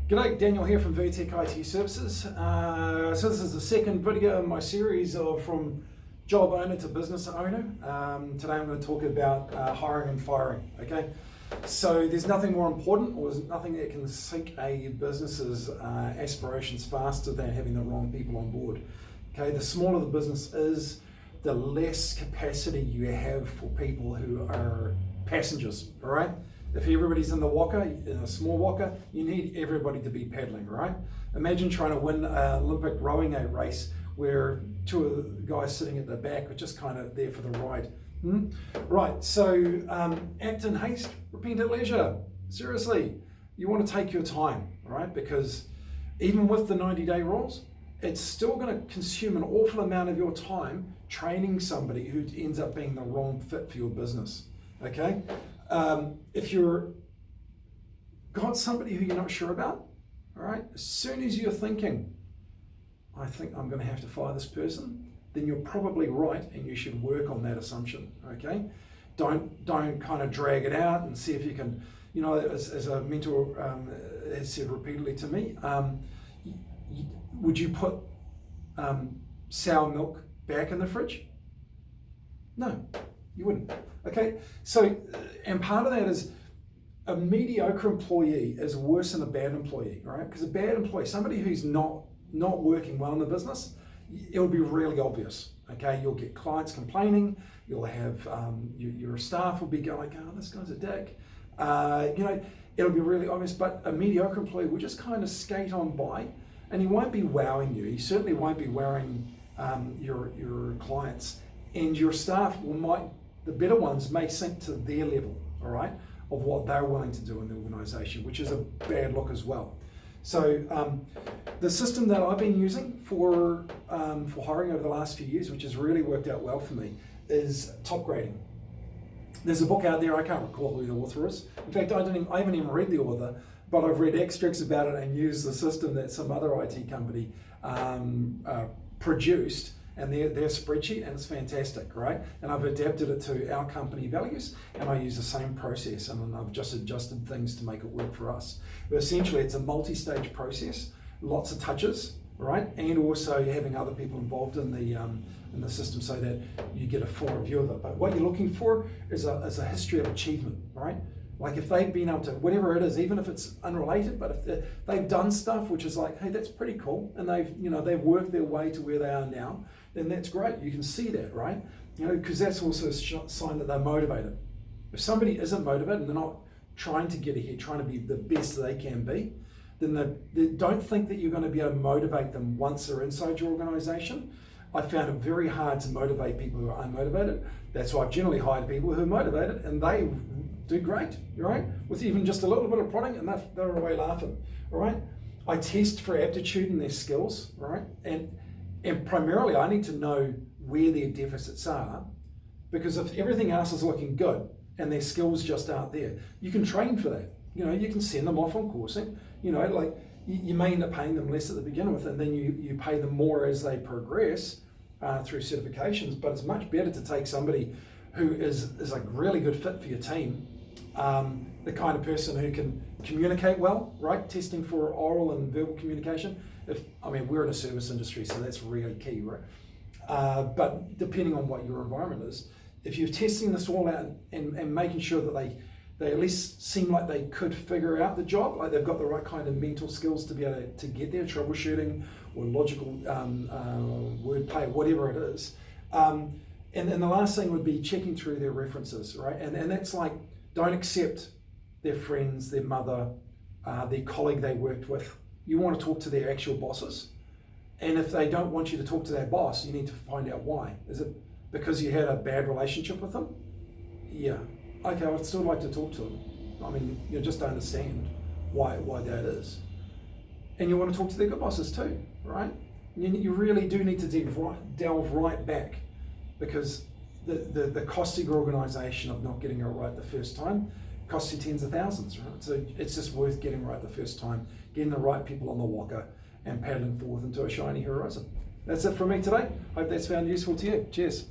G'day, Daniel here from Vertech IT Services. So this is the second video in my series of From Job Owner to Business Owner. Today I'm going to talk about hiring and firing, okay? So there's nothing more important, or there's nothing that can sink a business's aspirations faster than having the wrong people on board. Okay, the smaller the business is, the less capacity you have for people who are passengers, all right? If everybody's in the walker, in a small walker, you need everybody to be paddling, right? Imagine trying to win an Olympic rowing race where two of the guys sitting at the back are just kind of there for the ride. Right, so act in haste, repent at leisure. Seriously, you want to take your time, right? Because even with the 90-day rules, it's still going to consume an awful amount of your time training somebody who ends up being the wrong fit for your business, okay? If you're got somebody who you're not sure about, all right, as soon as you're thinking, I think I'm going to have to fire this person, then you're probably right and you should work on that assumption, okay? Don't kind of drag it out and see if you can, you know, as a mentor has said repeatedly to me, would you put sour milk back in the fridge? No, you wouldn't. Okay, so, and part of that is a mediocre employee is worse than a bad employee, right? Because a bad employee, somebody who's not working well in the business, it'll be really obvious, okay? You'll get clients complaining, you'll have, your staff will be going, oh, this guy's a dick. You know, it'll be really obvious, but a mediocre employee will just kind of skate on by, and he won't be wowing you. He certainly won't be wowing your clients, and your staff the better ones may sink to their level, all right, of what they're willing to do in the organization, which is a bad look as well. So the system that I've been using for hiring over the last few years, which has really worked out well for me, is top grading. There's a book out there, I can't recall who the author is. In fact, I haven't even read the author, but I've read extracts about it and used the system that some other IT company produced, and their spreadsheet, and it's fantastic, right? And I've adapted it to our company values, and I use the same process, and I've just adjusted things to make it work for us. But essentially, it's a multi-stage process, lots of touches, right? And also having other people involved in the system so that you get a full review of it. But what you're looking for is a history of achievement, right? Like if they've been able to, whatever it is, even if it's unrelated, but if they've done stuff which is like, hey, that's pretty cool, and they've worked their way to where they are now, then that's great. You can see that, right? You know, because that's also a sign that they're motivated. If somebody isn't motivated and they're not trying to get ahead, trying to be the best they can be, then they don't think that you're going to be able to motivate them once they're inside your organization. I found it very hard to motivate people who are unmotivated. That's why I've generally hired people who are motivated, and they do great, right? With even just a little bit of prodding, and they're away laughing, all right? I test for aptitude and their skills, right? And primarily I need to know where their deficits are, because if everything else is looking good and their skills just aren't there, you can train for that. You know, you can send them off on coursing, you know, like you may end up paying them less at the beginning with, and then you pay them more as they progress through certifications. But it's much better to take somebody who is a really good fit for your team, the kind of person who can communicate well, right? Testing for oral and verbal communication. We're in a service industry, so that's really key, right? But depending on what your environment is, if you're testing this all out and making sure that they at least seem like they could figure out the job, like they've got the right kind of mental skills to be able to get there, troubleshooting or logical wordplay, whatever it is. And the last thing would be checking through their references, right? And that's like, don't accept their friends, their mother, their colleague they worked with. You want to talk to their actual bosses. And if they don't want you to talk to their boss, you need to find out why. Is it because you had a bad relationship with them? Yeah. Okay, I'd still like to talk to them. I mean, you just don't understand why that is. And you want to talk to their good bosses too, right? You really do need to delve right back, because the cost of your organization of not getting it right the first time costs you tens of thousands, right? So it's just worth getting right the first time, getting the right people on the walker and paddling forth into a shiny horizon. That's it from me today. Hope that's found useful to you. Cheers.